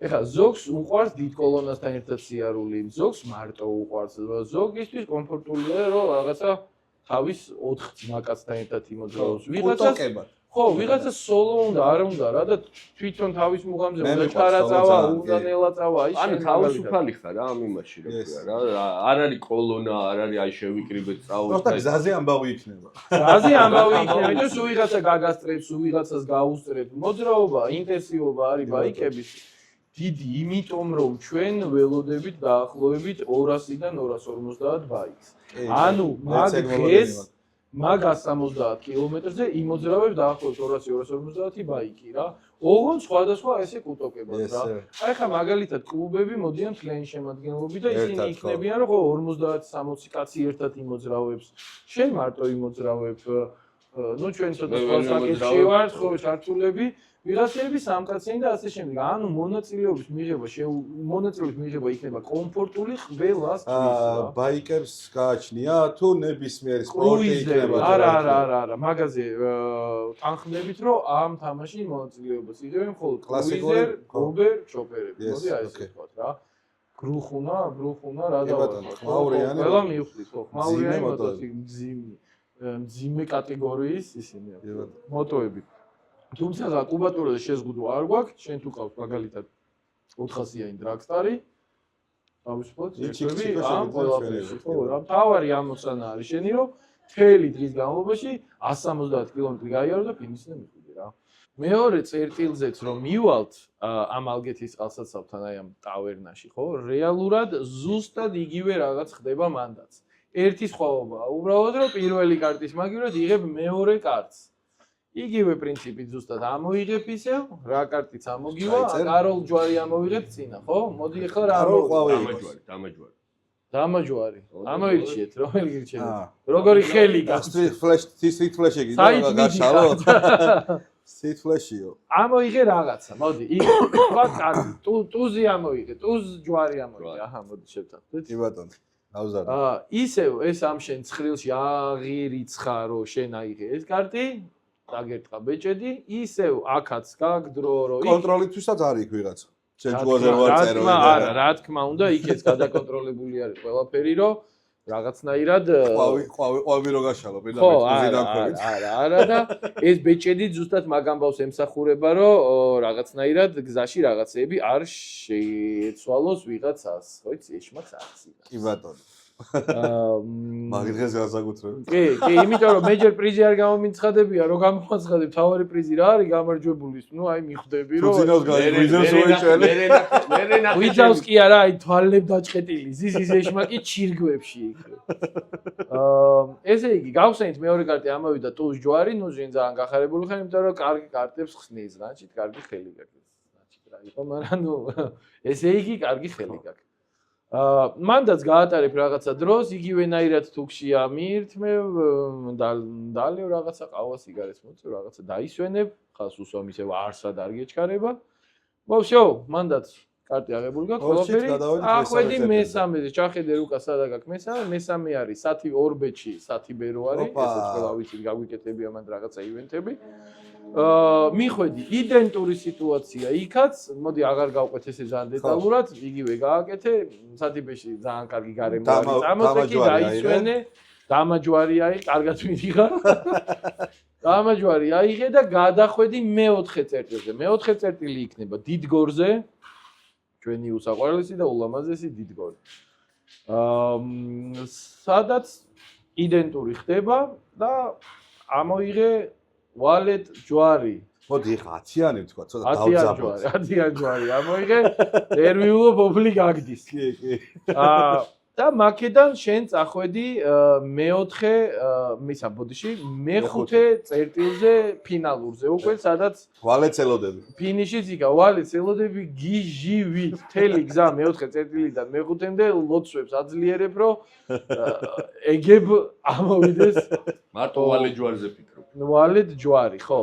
ეხლა ზოგს უყვარს დიდ კოლონასთან ერთად სიარული, ზოგს მარტო უყვარს, ზოგისთვის კომფორტულია რომ რაღაცა თავის 4 ძმაკაცთან ერთად იმოძრაობს. ვიღაცას ხო, ვიღაცა სოლო უნდა, არ უნდა რა და თვითონ თავის მუღამზე უნდა ჩარაწავა, უნდა ნელაწავა, აი ანუ თავისუფალი ხარ რა ამ იმაში რა ქვია რა. არ არის კოლონა, არ არის აი შევიკრიბეთ წავალ. просто გზაზე ამბავი იქნება. გზაზე ამბავი იქნება, იმიტომ რომ ვიღაცა გაგასტრებს, ვიღაცას გაუსწრებს. მოძრაობა, ინტენსივობა არის ბაიკების დიდი, იმიტომ რომ ჩვენ ველოდებით დაახლოებით 200-დან 250 ბაიკს. ანუ მაგ დღეს მაგ 170 კილომეტრზე იმოძრავებს დაახლოებით 200-250 ბაიკი რა. ოღონდ სხვადასხვა ესე კუტოკებად რა. აი ხა მაგალითად კლუბები მოდიან მთლიანი შემადგენლობით და ისინი იქნებიან რომ 50-60 კაცი ერთად იმოძრავებს. შენ მარტო იმოძრავებ ნუ ჩვენ ცოტა ფასაკეთში ვართ, ხო, ჩართულები, ვიღაცები სამკაციანი და ასე შემდეგ. ანუ მონაწილეობის მიღება იქნება კომფორტული ყველას თვის. ბაიკერს გააჩნია თუ ნებისმიერი სპორტი იქნება? არა, მაგაზე თანხმდებით, რომ ამ თამაში მონაწილეობას იღებენ მხოლოდ კლასიკურ გობერ ჩოპერები. მოდი აი ესე ვთქვათ რა. გრუხუნა რა დავარქვა. ხმაურიანი. ყველა მივხვდით, ხო, ხმაურიანი მოტოციკლი მძიმე კატეგორიის ისინი მოტოები. თუმცა კუბატურაზე შეზღუდვა არ გვაქვს, შენ თუ ყავს მაგალითად 400-იანი დრაგსტარი, თავისუფლად ჭირდება ამ ყველაფერში, ხო, რა მთავარი ამოცანა არის შენი, რომ მთელი დღის განმავლობაში 170 კილომეტრი გაიარო და ფინიშზე მიხვიდე რა. მეორე წერტილზეც რომ მივალთ ამ ალგეთის წყალსაცავთან აი ამ ტავერნაში, ხო, რეალურად ზუსტად იგივე რაღაც ხდება მანდაც. ერთი სხვაობაა, უბრალოდ რომ პირველი კარტის მაგივრად იღებ მეორე კარტს. იგივე პრინციპით ზუსტად ამოიღებ ისევ, რა კარტიც ამოგივა, კაროლ ჯვარი ამოვიღებ წინა, ხო? მოდი ახლა რა დამაჯვარი. ამოირჩიეთ, რომელი გირჩევთ? როგორი ხელი გაქვს? Street Flash-ი გინდა გაშალო? Street Flash-იო. ამოიღე რაღაცა, მოდი. თქვა კარგი, ტუზი ამოიღე, ტუზ ჯვარი ამოიღე. აჰა, მოდი შევთანხმდეთ. კი ბატონო. დავზარდე. ისევ ეს ამ შენ ცხრილში აღირიცხა, რომ შენ აიღე ეს კარტი. დაგერტყა ბეჭედი, ისევ აქაც გაგდრო, რომ კონტროლითვისაც არის იქ ვიღაცა. შენ ჯუაზე ვარ წერო. არა, რა თქმა უნდა, იქაც გადაკონტროლებული არის ყველაფერი, რომ რაღაცნაირად ყვავი რო გაშალო პირდაპირ არა და ეს ბეჭედი ზუსტად მაგ ამბავს ემსახურება, რომ რაღაცნაირად გზაში რაღაცეები არ შეეცვალოს ვიღაცას, ხო იცი, ეშმაკ არის. კი ბატონო. მაგ დღეს გასაკუთრებით. კი, იმიტომ რომ მეჯერ პრიზი არ გამომიცხადებია, რომ გამოაცხადებ თავარი პრიზი რა არის გამარჯვებულის. ნუ აი მიხვდები რომ ძინავს გაიგვიძებს უეჭველი. ვიძავს კი არა, აი თვალებ დაჭყეტილი. ზის ეშმაკი ჩირგვებში იქ. ესე იგი, გავხსენით მეორე კარტი ამოვიდა ტუზ ჯვარი, ნუ ზინ ძალიან გახარებული ხარ, იმიტომ რომ კარგი კარტებს ხსნის, значит, კარგი ხელი გაქვს. значит, რა იყო, მაგრამ ნუ ესე იგი, კარგი ხელი გაქვს. მანდაც გაატარებ რაღაცა დროს, იგივენაირად თუქში ამირთმევ, დალევ რაღაცა ყავა სიგარეტს მოწევ, რაღაცა დაისვენებ, ხას უსვამ ისევ არსად არ გეჩქარება. მოვშო, მანდაც კარტი აღებული გაქვს, ყველაფერი. ახვედი მესამეზე, ჩახედე რუკა სადა გაქვს მესამე, მესამე არის სათი ორბეთში, სათიბერო არის, ესეც ყველა ვიცით, გაგვიკეთებია მანდ რაღაცა ივენთები. მიხვედი იდენტური სიტუაცია იქაც, მოდი აღარ გავყვეთ ესე ძალიან დეტალურად, იგივე გააკეთე, სათიბეში ძალიან კარგი გარემო არის წამოსეკი, დაისვენე, დამაჯვარი არის, კარგად მიდიღა. დამაჯვარი აიღე და გადახვედი მეოთხე წერტილზე. მეოთხე წერტილი იქნება დიდგორზე, ჩვენი უსაყვარლესი და ულამაზესი დიდგორი. სადაც იდენტური ხდება და ამოიღე ვალეთ ჯვარი. მოდი ხა 10-იანი ვთქვა, ცოტა დავძაბოთ. 10-იანი ჯვარი ამოიღე, ნერვიულო პოპლი გაგდის. კი. და მაქედან შენ წახვედი მეოთხე მისა ბოდიში, მეხუთე წერტილზე ფინალურზე უკვე, სადაც ვალეთს ელოდები. ფინიშიც იქა, ვალეთს ელოდები გიჟივით. მთელი გზა მეოთხე წერტილიდან მეხუთემდე ლოცვებს აძლიერებ, რომ ეგებ ამოვიდეს მარტო ვალეთ ჯვარზე ფიქრობ. ვალეთ ჯვარი, ხო.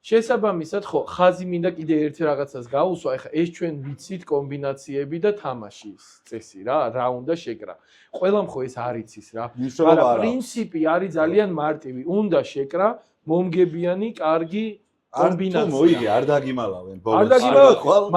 შესაბამისად, ხო, ხაზი მინდა კიდე ერთ რაღაცას გაუსვა, ეხლა ეს ჩვენ ვიცით კომბინაციები და თამაშის წესი რა, რა უნდა შეკრა. ყველამ ხო ეს არ იცის რა. მაგრამ პრინციპი არის ძალიან მარტივი. უნდა შეკრა მომგებიანი, კარგი კომბინაცია. მოიგე, არ დაგიმალავენ ბოლოს. არ დაგიმალავენ.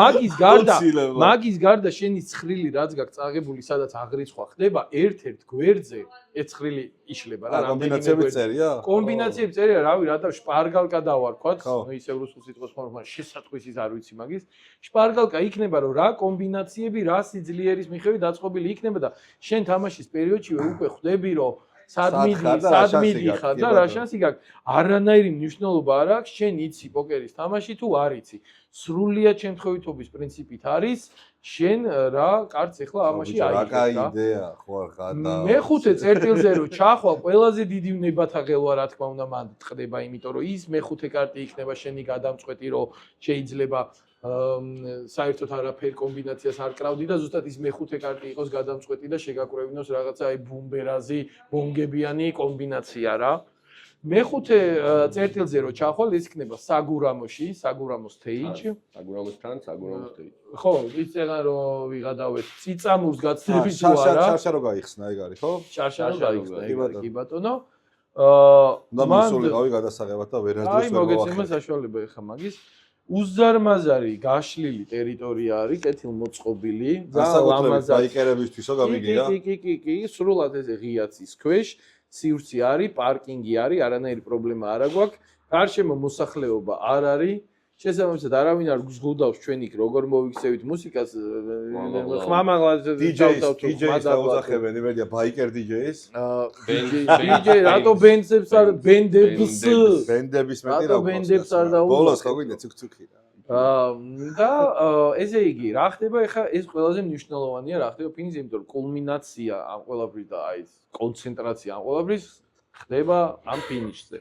მაგის გარდა შენი ცხრილი რაც გაქვს წაღებული, სადაც აღრიცხვა ხდება, ერთ-ერთ გვერდზე ეს ცხრილი იშლება რა, კომბინაციები წერია? კომბინაციები წერია, რავი, რათა შპარგალკა დავარქვათ, ნუ ისევ რუსულ სიტყვას ხომ, მაგრამ შესატყვისის არ ვიცი მაგის. შპარგალკა იქნება, რომ რა კომბინაციები, რა სიძლიერის მიხედვით დაწყობილი იქნება და შენ თამაშის პერიოდშივე უკვე ხვდები, რომ სად მიდიხარ და რა შანსი გაქვს. არანაირი მნიშვნელობა არ აქვს, შენ იცი პოკერის თამაში თუ არ იცი. სრულიად შემთხვევითობის პრინციპით არის, შენ რა კარტს ახლა ამაში აიღებ რა. რა კაი იდეა, ხო არ ხადა. მეხუთე წერტილზე რო ჩახვალ, ყველაზე დიდი ვნებათა ღელვა რა თქმა უნდა მანდ ტყდება, იმიტომ რომ ის მეხუთე კარტი იქნება შენი გადამწყვეტი, რომ შეიძლება საერთოდ არაფერ კომბინაციას არ კრავდი და ზუსტად ის მეხუთე კარტი იყოს გადამწყვეტი და შეგაკვრევინოს რაღაცა აი ბუმბერაზი, ბონგებიანი კომბინაცია რა. მეხუთე წერტილზე რო ჩახვალ, ის იქნება საგურამოში, საგურამოს stage. საგურამოსთან, საგურამოს stage. ხო, იცეღა რომ ვიღადავეთ ციცამურს გაცდები თუ არა. შარშა რო გაიხსნა ეგ არის, ხო? შარშა რო გაიხსნა, კი ბატონო. და მისულიყავი გადასაღებად და ვერასდროს აი, მოგეცემა საშუალება ეხა მაგის. უზარმაზარი გაშლილი ტერიტორია არის, კეთილმოწყობილი, განსაკუთრებით ბაიკერებისთვისო გამიგია. კი, სრულად ეს ღიაცის ქვეშ, სივრცე არის, პარკინგი არის, არანაირი პრობლემა არ აქვს. გარშემო მოსახლეობა არ არის. შესაბამისად, არავინ არ გზღუდავს ჩვენ იქ როგორ მოვიქცევით მუსიკას, ხმამაღლად DJ-ს დაუძახებენ, იმედია ბაიკერ DJ-ს. DJ, რატო ბენდებს არ ბენდებს ბენდების მეტი რატო ბენდებს არ დაუძახებთ? ბოლოს ხო გვინდა ცუქცუქი რა. და ესე იგი, რა ხდება ახლა ეს ყველაზე მნიშვნელოვანია, რა ხდება ფინის, იმიტომ რომ კულმინაცია ამ ყველაფრის და აი კონცენტრაცია ამ ყველაფრის ხდება ამ ფინიშზე.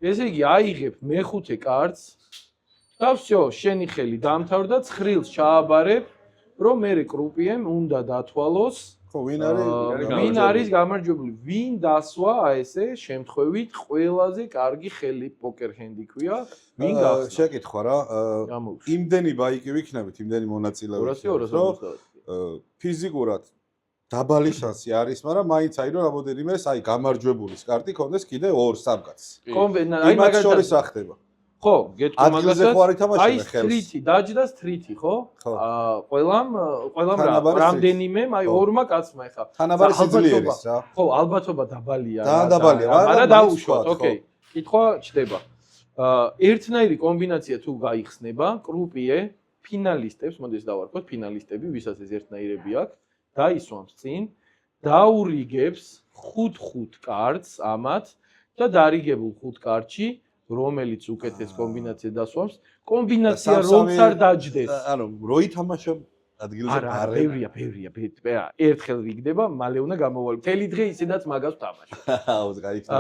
ესე იგი, აიღებ მეხუთე კარტს და всё, შენი ხელი დამთავრდა, ცხრილს ჩააბარებ, რომ მე კრუპიემ უნდა დათვალოს. ხო, ვინ არის გამარჯვებული? ვინ დასვა აი ესე შემთხვევით ყველაზე კარგი ხელი პოკერ ჰენდი ქვია? ვინ გახსნა? შეკითხვა რა, იმდენი ბაიკი ვიქნებით, იმდენი მონაწილე ვიქნებით, რომ ფიზიკურად დაბალი შანსი არის, მაგრამ მაინც აი რომ რამოდენიმეს აი გამარჯვებულის კარტი ქონდეს კიდე 2-3 კაცს. აი მაგათ შორის რა ხდება? ხო, გეტყვი ადგილზე ხო არ ითამაშებენ ხელს? აი სტრიტი, დაჯდა სტრიტი, ხო? ყველამ რამდენიმე, აი ორმა კაცმა ეხა. თანაბარი სიძლიერის რა. ხო, ალბათობა დაბალია. დაბალია, მაგრამ დაუშვათ, ოკეი. კითხვა ჩდება. ერთნაირი კომბინაცია თუ გაიხსნება, კრუპიე ფინალისტებს, მოდი დავარქოთ, ფინალისტები, ვისაც ეს ერთნაირები აქვს, დაისვამს წინ, დაურიგებს 5-5 კარტს ამათ და დარიგებულ 5 კარტში რომელიც უკეთეს კომბინაცია დასვამს, კომბინაცია რომც არ დაჯდეს. ანუ რო ითამაშო ადგილზე არა, ბევრია. ერთხელ ვიგდება, მალე უნდა გამოვალო. მთელი დღე ისედაც მაგას ვთამაშობ. აუს გაიხსნა.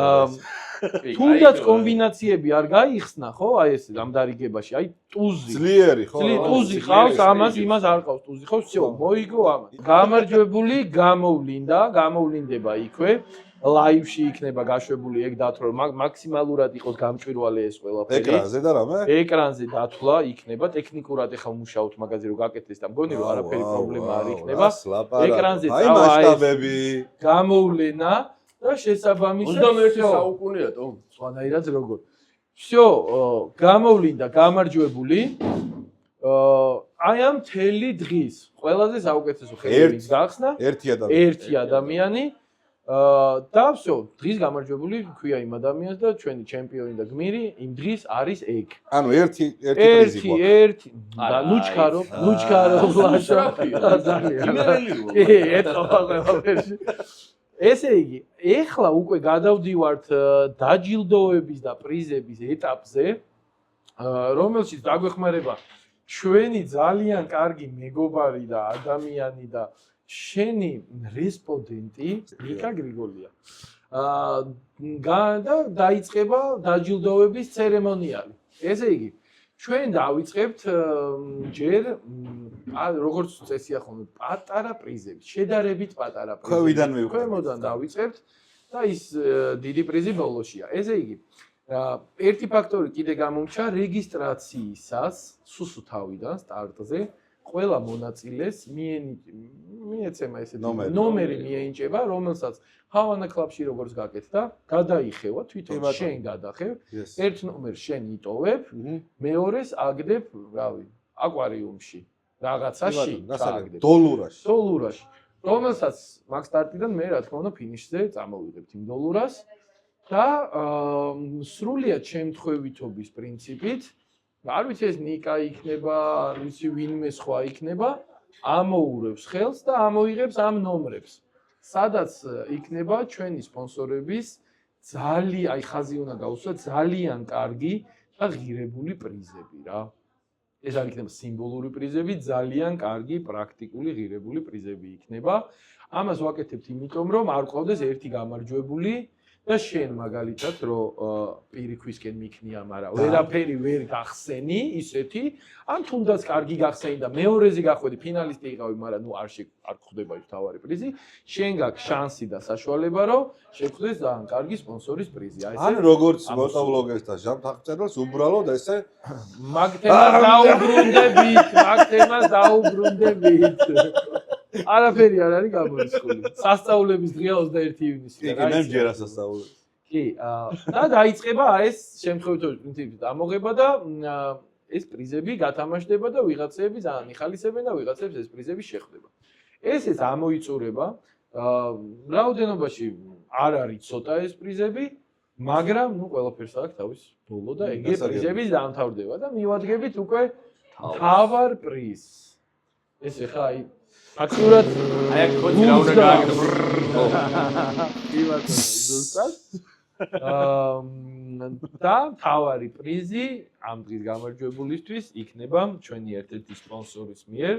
თუნდაც კომბინაციები არ გაიხსნა, ხო? აი ეს ამ დარიგებაში, აი ტუზი. ძლიერი, ხო? ტუზი ხავს, ამას იმას არ ყავს ტუზი, ხო? всё, მოიგო ამას. გამარჯვებული გამოვლინდება იქვე. ლაივში იქნება გაშვებული ეგ დათვლა, მაქსიმალურად იყოს გამჭვირვალე ეს ყველაფერი. ეკრანზე და რამე? ეკრანზე დათვლა იქნება, ტექნიკურად ეხა მუშაობთ მაგაზე რომ გაკეთდეს და მგონი რომ არაფერი პრობლემა არ იქნება. ეკრანზე მასშტაბები, გამოვლენა და შესაბამისად 21 საუკუნეა თო. სხვანაირად როგორ. всё, გამოვლინდა გამარჯვებული. აი ამ თელი დღის ყველაზე საუკეთესო ხელი გახსნა ერთი ადამიანი. და всё, დღის გამარჯვებული ქვია იმ ადამიანს და ჩვენი ჩემპიონი და გმირი იმ დღის არის ეგ. ანუ ერთი პრიზი გვაქვს. ერთი და ლუჩქარო ლაშა. კი, ეტყობა ყველაფერში. ესე იგი, ეხლა უკვე გადავდივართ დაჯილდოების და პრიზების ეტაპზე, რომელშიც დაგვეხმარება ჩვენი ძალიან კარგი მეგობარი და ადამიანი და შენი რესპონდენტი ნიკა გრიგოლია. და დაიწყება დაჯილდოების ცერემონიალი. ესე იგი, ჩვენ დავიწყებთ ჯერ როგორც წესია ხოლმე პატარა პრიზები, შედარებით პატარა პრიზები. ქვევიდან მივხვდით. ქვემოდან დავიწყებთ და ის დიდი პრიზი ბოლოშია. ესე იგი, ერთი ფაქტორი კიდე გამომჩა რეგისტრაციისას, სუსუ თავიდან სტარტზე. ყველა მონაწილეს მიეცემა ესეთი ნომერი მიენიჭება, რომელსაც ჰავანა კლუბში როგორც გაკეთდა, გადაიხევა თვითონ შენ გადახევ, ერთ ნომერს შენ იტოვებ, მეორეს აგდებ, რავი, აკვარიუმში, რაღაცაში, გასაგებ დოლურაში, რომელსაც მაგ სტარტიდან მე რა თქმა უნდა ფინიშზე წამოვიღებთ იმ დოლურას და სრულიად შემთხვევითობის პრინციპით არ ვიცი ეს ნიკა იქნება, არ ვიცი ვინმე სხვა იქნება, ამოურევს ხელს და ამოიღებს ამ ნომრებს. სადაც იქნება ჩვენი სპონსორების აი ხაზი უნდა გაუსვა ძალიან კარგი და ღირებული პრიზები რა. ეს არ იქნება სიმბოლური პრიზები, ძალიან კარგი პრაქტიკული ღირებული პრიზები იქნება. ამას ვაკეთებთ იმიტომ რომ არ ყავდეს ერთი გამარჯვებული და შენ მაგალითად რომ პირიქვისკენ მიქნია, მაგრამ ვერაფერი ვერ გახსენი ისეთი, ან თუნდაც კარგი გახსენი და მეორეზე გახვედი ფინალისტი იყავი, მაგრამ ნუ არ გხვდება ის თავარი პრიზი, შენ გაქვს შანსი და საშუალება რომ შეხვდეს ძალიან კარგი სპონსორის პრიზი. აი ან როგორც მოტოვლოგეს და ჟამთაღმწერელს უბრალოდ ესე მაგ თემას დაუბრუნდებით. არაფერი არ არის გამორიცხული. სასწაულების დღეა 21 ივნისი. კი, მე მჯერა სასწაულებს. კი, და დაიწყება ეს შემთხვევითობის პრინციპის დამოღება და ეს პრიზები გათამაშდება და ვიღაცები ძალიან იხალისებენ და ვიღაცებს ეს პრიზები შეხვდება. ესეც ამოიწურება, რაოდენობაში არ არის ცოტა ეს პრიზები, მაგრამ ნუ ყველაფერს აქვს თავის ბოლო და ეგ პრიზების დამთავრდება და მივადგებით უკვე თავარ პრიზს. ეს ეხა აი ფაქტურად აი აქ ხოჭი რა უნდა გააკეთო. კი ბატონო, ზუსტად. და თავარი პრიზი ამ დღის გამარჯვებულისთვის იქნება ჩვენი ერთ-ერთი სპონსორის მიერ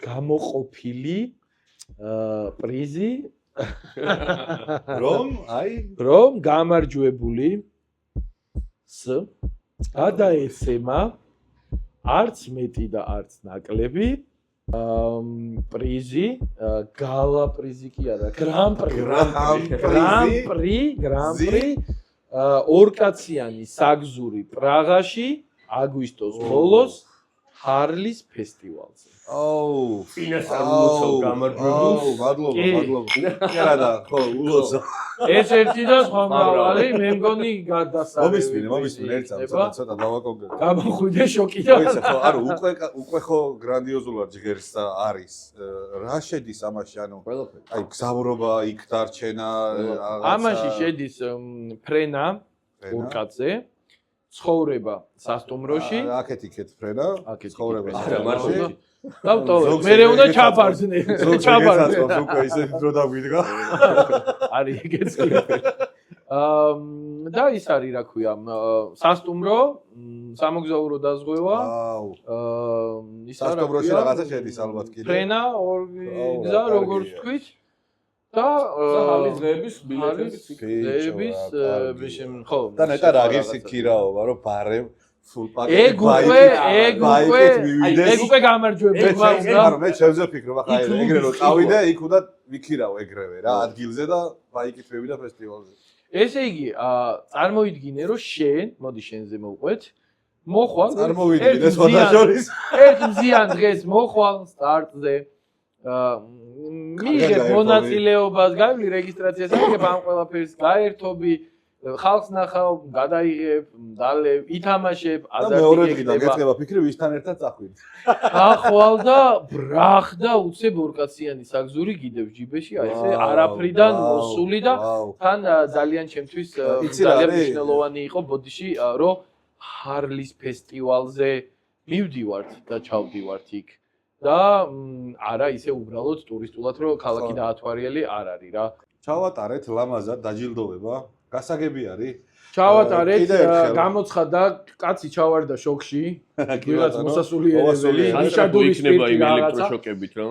გამოყოფილი პრიზი რომ გამარჯვებული გადაეცემა არც მეტი და არც ნაკლები პრიზი გალა პრიზი კი არა გრან-პრი ორკაციანი საგზური პრაღაში აგვისტოს ბოლოს ჰარლის ფესტივალზე. აუ, ფინანსალურ გამარჯვებულს. მადლობა. კი და ხო, ულოცო. ეს ერთი და სხვა მრავალი, მე მგონი გადასარევი. მომისმინე, ცოტა დავაკონკრეტო. გამოხვიდე შოკიდან. მოიცა ხო, არა, უკვე ხო გრანდიოზულად ჯგერს არის. რა შედის ამაში, ანუ ყველაფერი. აი, გზავრობა, იქ დარჩენა, ამაში შედის ფრენა ორკაცზე. ცხოვრება სასტუმროში. აქეთ იქეთ ფრენა, ცხოვრება სასტუმროში. დავტოვე, მე უნდა ჩაბარდნე. ჩაბარდნე. უკვე ისეთი დრო დაგვიდგა. არის ეგეც კი. და ის არის, რა ქვია, სასტუმრო, სამოგზაურო დაზღვევა. ის არის სასტუმროში რაღაცა შედის ალბათ კიდე. ფრენა, ორი გზა, როგორც თქვით. და ჰალის დღეების ბილეთების ხო და ნეტა რა გირს იქირაობა რომ ბარემ ფულ პაკეტი ეგ უკვე გამარჯვებული მაგრამ მე შევზე ფიქრობ ახლა ეგრე რომ წავიდე იქ უნდა ვიქირავ ეგრევე რა ადგილზე და ბაიკით მივიდა ფესტივალზე ესე იგი წარმოიდგინე რომ შენ მოდი შენზე მოვყვეთ მოხვალ წარმოვიდგინე სხვადასხვა ერთ მზიან დღეს მოხვალ სტარტზე მიიღებ მონაწილეობას, გაივლი რეგისტრაციას, აიღებ ამ ყველაფერს, გაერთობი, ხალხს ნახავ, გადაიღებ, დალევ, ითამაშებ, აზარტი და მეორე დღიდან გეწყება ფიქრი ვისთან ერთად წახვიდე. ახვალ და ბრახ და უცებ ორკაციანი საგზური გიდებ ჯიბეში, აი ესე არაფრიდან მოსული და თან ძალიან ჩემთვის ძალიან მნიშვნელოვანი იყო ბოდიში, რომ ჰარლის ფესტივალზე მივდივართ და ჩავდივართ იქ. და არა ისე უბრალოდ ტურისტულად რომ ქალაქი დაათვალიელი არ არის რა. ჩავატარეთ ლამაზად დაჯილდოვება. გასაგები არის. ჩავატარეთ, გამოცხადა კაცი ჩავარდა შოქში. ვიღაც მოსასულიერებელი, ნიშადური იქნება იმ ელექტროშოკებით რა.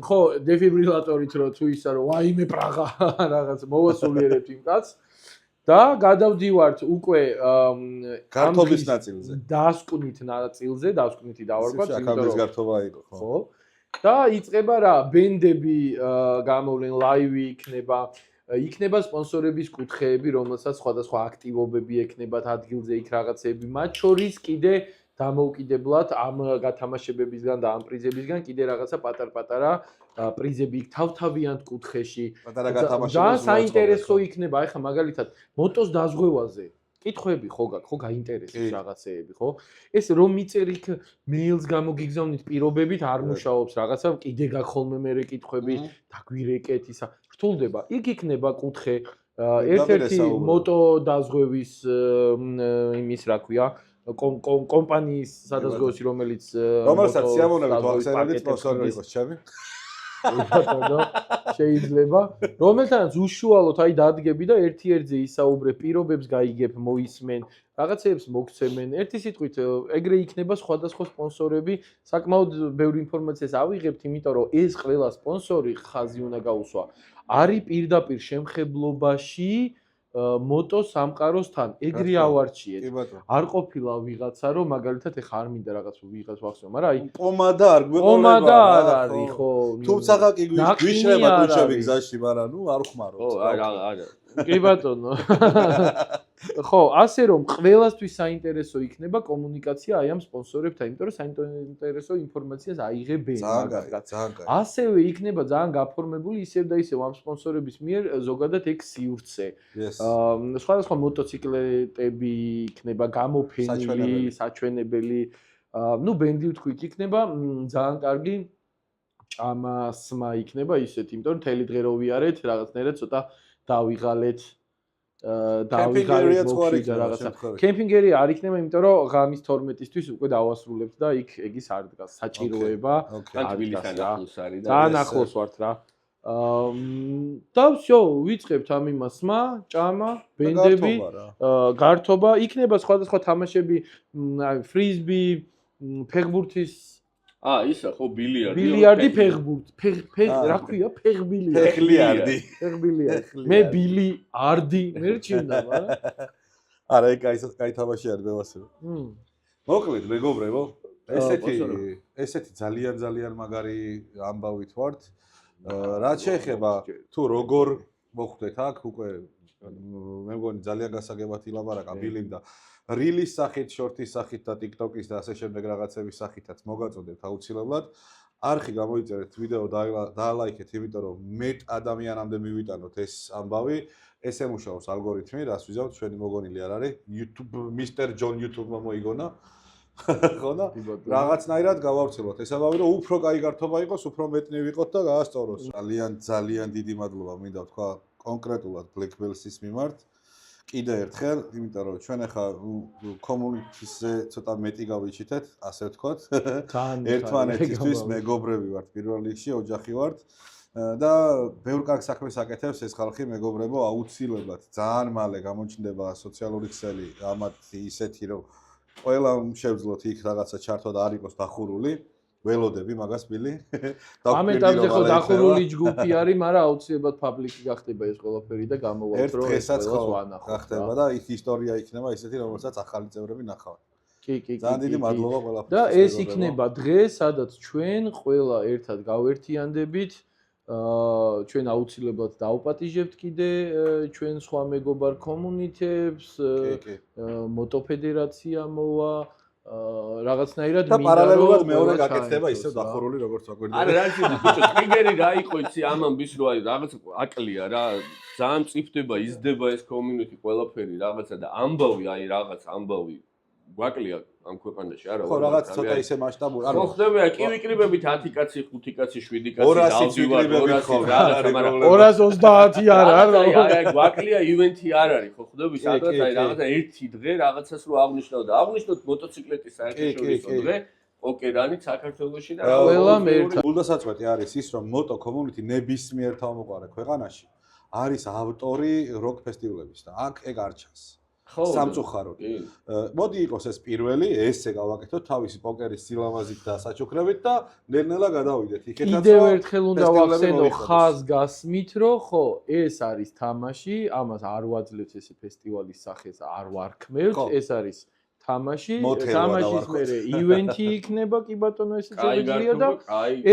ხო, დეფიბრილატორით რო თუ ისა რომ ვაიმე პრაღა რაღაც მოვასულიერებთ იმ კაცს. და გადავდივართ უკვე გართობის ნაწილზე. დასკვნით ნაწილზე, დასკვნითი დავარქვათ, იმიტომ რომ გართობა იყო, ხო. და იწყება რა, ბენდები გამოვლენ, ლაივი იქნება სპონსორების კუთხეები, რომელსაც სხვადასხვა აქტივობები ექნებათ ადგილზე იქ რაღაცები, მათ შორის კიდე დამოუკიდებლად ამ გათამაშებებისგან და ამ პრიზებისგან კიდე რაღაცა პატარ-პატარა პრიზები იქ თავთავიანთ კუთხეში. პატარა გათამაშება. და საინტერესო იქნება, ეხლა მაგალითად მოტოს დაზღვევაზე. კითხვები ხო გაქვს, ხო გაინტერესებს რაღაცეები, ხო? ეს რომ მიწერ იქ მეილს გამოგიგზავნით პირობებით არ მუშაობს რაღაცა, კიდე გაქვს ხოლმე მე კითხვები, დაგვირეკეთ ისა. რთულდება. იქ იქნება კუთხე ერთ-ერთი მოტო დაზღვევის იმის რა ქვია კომპანიის სადაზღვევოსი რომელიც რომელსაც სიამოვნებით ვახსენებთ სპონსორი იყოს ჩემი ბატონო, შეიძლება. რომელთანაც უშუალოდ აი დადგები და ერთ-ერთზე ისაუბრებ, პირობებს გაიგებ, მოისმენ, რაღაცეებს მოგცემენ. ერთი სიტყვით, ეგრე იქნება სხვადასხვა სპონსორები, საკმაოდ ბევრი ინფორმაციას ავიღებთ, იმიტომ რომ ეს ყველა სპონსორი ხაზი უნდა გაუსვა. არის პირდაპირ შემხებლობაში მოტო სამყაროსთან, ეგრე ავარჩიეთ. არ ყოფილა ვიღაცა, რომ მაგალითად ეხა არ მინდა რაღაც ვიღაც ვახსენო, მაგრამ აი პომადა არ გვეყოლება. პომადა არ არის, ხო. თუმცა კი გვიშრება კუჩები გზაში, მაგრამ ნუ არ ხმარობ. ხო, არა. კი ბატონო. ხო, ასე რომ ყველასთვის საინტერესო იქნება კომუნიკაცია აი ამ სპონსორებთან, იმიტომ რომ საინტერესო ინფორმაციას აიღებენ მაგალითად. ასევე იქნება ძალიან გაფორმებული ისევ და ისევ ამ სპონსორების მიერ ზოგადად ეგ სივრცე. სხვადასხვა მოტოციკლეტები იქნება გამოფენილი, საჩვენებელი. ნუ ბენდი ვთქვით, იქნება ძალიან კარგი ჭამა-სმა იქნება ისეთ, იმიტომ რომ თელი დღე რო ვიარეთ, რაღაცნაირად ცოტა დავიღალეთ რაღაცა. კემპინგერი არ იქნება, იმიტომ რომ ღამის 12-ისთვის უკვე დავასრულებთ და იქ ეგის არ დგას საჭიროება. თბილისთან ახლოს არის და ძალიან ახლოს ვართ რა. და всё, ვიწყებთ ამ იმასმა, ჭამა, ბენდები, გართობა, იქნება სხვადასხვა თამაშები, ფრიზბი, ფეხბურთის ისა ხო ბილიარდი. ბილიარდი, რა ქვია? ფეხბილიარდი. ფეხბილიარდი. მე ბილიარდი, მე რჩევდა, მაგრამ არა, ეგ კაი თამაში არის მევასე. მოკლედ, მეგობრებო, ესეთი ძალიან მაგარი ამბავით ვართ. რაც შეეხება თუ როგორ მოხვდეთ აქ, უკვე მე მგონი ძალიან გასაგებად ilabaraqa ბილიმ და риლის სახით, შორტის სახით და TikTok-ის და ასე შემდეგ რაღაცების სახითაც მოგაწოდეთ აუცილებლად. არხი გამოიწერეთ, ვიდეო დაალაიქეთ, იმიტომ რომ მეტ ადამიანამდე მივიტანოთ ეს ამბავი. ეს ემუშაოს ალგორითმი, რას ვიზავთ, ჩვენი მოგონილი არ არის. YouTube Mr. John YouTube-მა მოიგონა. ხო და რაღაცნაირად გავავრცელოთ ეს ამბავი, რომ უფრო კაი გართობა იყოს, უფრო მეტნი ვიყოთ და გაასწოროს. ძალიან დიდი მადლობა მინდა ვთქვა კონკრეტულად Black Bells-ის მიმართ. კიდე ერთხელ, იმიტომ რომ ჩვენ ახლა კომუნიკაციზე ცოტა მეტი გავიჩითეთ, ასე ვთქვათ. ერთმანეთისთვის მეგობრები ვართ პირველ რიგში, ოჯახი ვართ. და ბევრ კარგ საქმეს აკეთებს ეს ხალხი, მეგობრებო, აუცილებლად ძალიან მალე გამოჩნდება სოციალური ქსელი, ამათ ისეთი რომ ყველა შევძლოთ იქ რაღაცა ჩართვა და არ იყოს დახურული. ველოდები მაგას ბილი. ამ ეტაპზე ხო დახურული ჯგუფი არის, მაგრამ აუცილებლად პაბლიკი გახდება ეს ყველაფერი და გამოვაქვს რომ ეს ყველას ვანახავთ. გახდება და იქ ისტორია იქნება ისეთი, რომელსაც ახალი წევრები ნახავთ. კი. ძალიან დიდი მადლობა ყველაფერს. და ეს იქნება დღე, სადაც ჩვენ ყველა ერთად გავერთიანდებით. ჩვენ აუცილებლად დავპატიჟებთ კიდე ჩვენ სხვა მეგობარ კომუნიტებს, მოტოფედერაცია მოვა, რაღაცნაირად მინდა და პარალელურად მეორე გაკეთდება ისევ დახურული როგორც ვაკვირდები. არა, რა ვიცი, ბიჭო, ტრიგერი რა იყო იცი ამ ამბის რო არის, რაღაც აკლია რა, ძალიან წიფდება, იზრდება ეს კომუნიტი ყველაფერი რაღაცა და ამბავი, აი რაღაც ამბავი გვაკლია ამ ქვეყანაში, არა? ხო, რაღაც ცოტა ისე მასშტაბური. ხო, ხდებია, კი ვიკრიბებით 10 კაცი, 5 კაცი, 7 კაცი, დავდივარ 200 რაღაცა, მაგრამ 230 არა, არა, გვაკლია ივენთი არ არის, ხო, ხდები, სადღაც აი რაღაცა ერთი დღე რაღაცას რო აღნიშნავ და აღნიშნოთ მოტოციკლეტის საერთაშორისო დღე, ოკერანით საქართველოში და ყველა ერთად. გულდასაწყვეტი არის ის, რომ მოტო კომუნიტი ნებისმიერ თავმოყარე ქვეყანაში არის ავტორი როკ ფესტივალების და აქ ეგ არ ჩანს. სამწუხაროდ. მოდი იყოს ეს პირველი, ესე გავაკეთოთ თავისი პოკერის სილამაზით და საჩუქრებით და ნელ-ნელა გადავიდეთ. იქეთაც კიდევ ერთხელ უნდა ვახსენო ხაზ გასმით, რომ ხო, ეს არის თამაში, ამას არ ვაძლევთ ეს ფესტივალის სახეს, არ ვარქმევთ, ეს არის თამაში, თამაშის მერე ივენთი იქნება, კი ბატონო, ესე შეგვიძლია და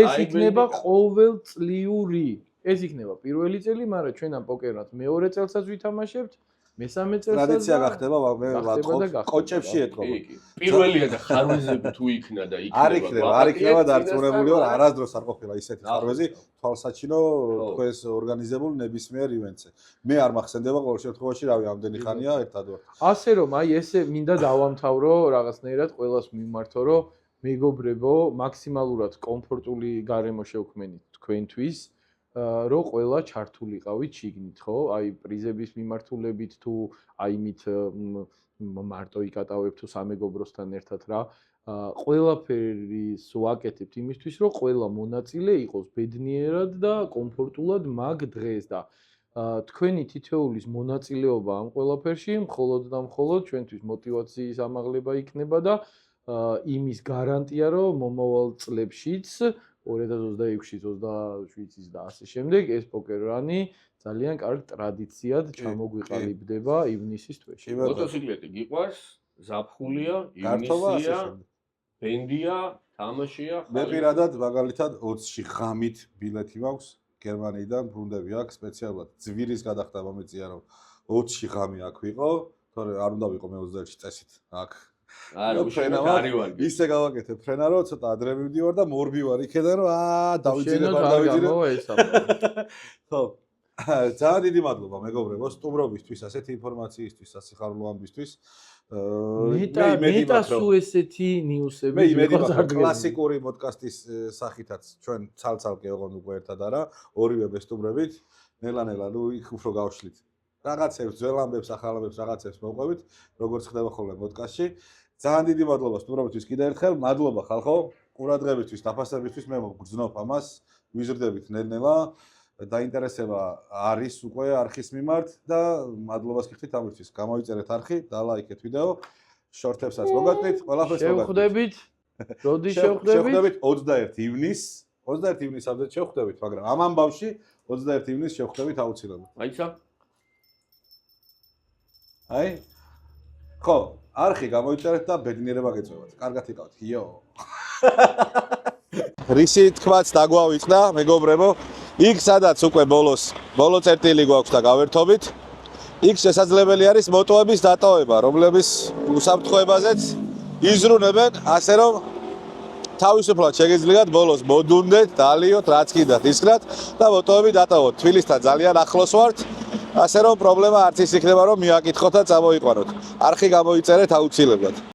ეს იქნება ყოველწლიური. ეს იქნება პირველი წელი, მაგრამ ჩვენ ამ პოკერად მეორე წელსაც ვითამაშებთ. მესამე წელსაც ტრადიცია გახდება, მე ვაწყობ, კოჭებში ეთქობა. პირველია და ხარვეზები თუ იქნა და იქნება. არ იქნება დარწმუნებული ვარ, არასდროს არ ყოფილა ისეთი ხარვეზი, თვალსაჩინო თქვენს ორგანიზებულ ნებისმიერ ივენტზე. მე არ მახსენდება ყოველ შემთხვევაში, რავი, ამდენი ხანია ერთად ვარ. ასე რომ, აი ესე მინდა დავამთავრო რაღაცნაირად ყველას მიმართო, რომ მეგობრებო, მაქსიმალურად კომფორტული გარემო შევქმნით თქვენთვის. რო ყველა ჩართულიყავით შიგნით, ხო? აი პრიზების მიმართულებით თუ აი მით მარტო იკატავებ თუ სამეგობროსთან ერთად რა. ყველაფერის ვაკეთებთ იმისთვის, რომ ყველა მონაწილე იყოს ბედნიერად და კომფორტულად მაგ დღეს და თქვენი თითოეულის მონაწილეობა ამ ყველაფერში მხოლოდ და მხოლოდ ჩვენთვის мотиваციის ამაღლება იქნება და იმის გარანტია, რომ მომავალ წლებშიც 2026-ში, 27-ში და ასე შემდეგ ეს პოკერრანი ძალიან კარგ ტრადიციად ჩამოგვიყალიბდება ივნისის თვეში. მოტოციკლეტი გიყვარს, ზაფხულია, ივნისია, ბენდია, თამაშია. მე პირადად მაგალითად 20-ში ღამით ბილეთი მაქვს გერმანიიდან, ბრუნდები აქ სპეციალურად ძვირის გადახდა მომეწია რომ 20-ში ღამი აქ ვიყო, თორე არ უნდა ვიყო მე 21-ში წესით აქ. არა, უშენო ისე გავაკეთე ფრენა რომ ცოტა ადრე მივდივარ და მორბი ვარ იქიდან რომ დავიძინე ხო ძალიან დიდი მადლობა მეგობრებო სტუმრობისთვის ასეთი ინფორმაციისთვის სასიხარულოებისთვის მეტა სულ ესეთი ნიუსები მე იმედი მაქვს კლასიკური პოდკასტის სახითაც ჩვენ ცალ-ცალკე ოღონდ უკვე ერთად არა ორივე ბესტუმრებით ნელა-ნელა ნუ იქ უფრო გავშლით რაღაცებს ძველ ამბებს ახალ ამბებს რაღაცებს მოვყვებით როგორც ხდება ხოლმე პოდკასტში ძალიან დიდი მადლობა სტუმრობისთვის კიდევ ერთხელ მადლობა ხალხო ყურადღებისთვის დაფასებისთვის მე მოგგზნობ ამას ვიზრდებით ნელ-ნელა დაინტერესება არის უკვე არხის მიმართ და მადლობას გიხდით ამისთვის გამოიწერეთ არხი და ლაიქეთ ვიდეო შორტებსაც მოგატვით ყველაფერს შევხვდებით როდი შევხვდებით 21 ივნისამდე შევხვდებით მაგრამ ამ ამბავში 21 ივნისს შევხვდებით აუცილებლად აიცა აი ხო არხი გამოიწერეთ და ბედნიერება გეწევათ კარგად იყავთ იო რისი თქმაც დაგვავიწყდა მეგობრებო იქ სადაც უკვე ბოლო წერტილი გვაქვს და გავერთობით იქ შესაძლებელი არის მოტოების დატოვება რომლების უსაფრთხოებაზეც იზრუნებენ ასე რომ თავისუფლად შეგიძლიათ ბოლოს მოდუნდეთ დალიოთ რაც კიდათ ისქნათ და მოტოები დატოვოთ თბილისთან ძალიან ახლოს ვართ ასე რომ პრობლემა არც ის იქნება რომ მიაკითხოთ და წამოიყვანოთ არხი გამოიწერეთ აუცილებლად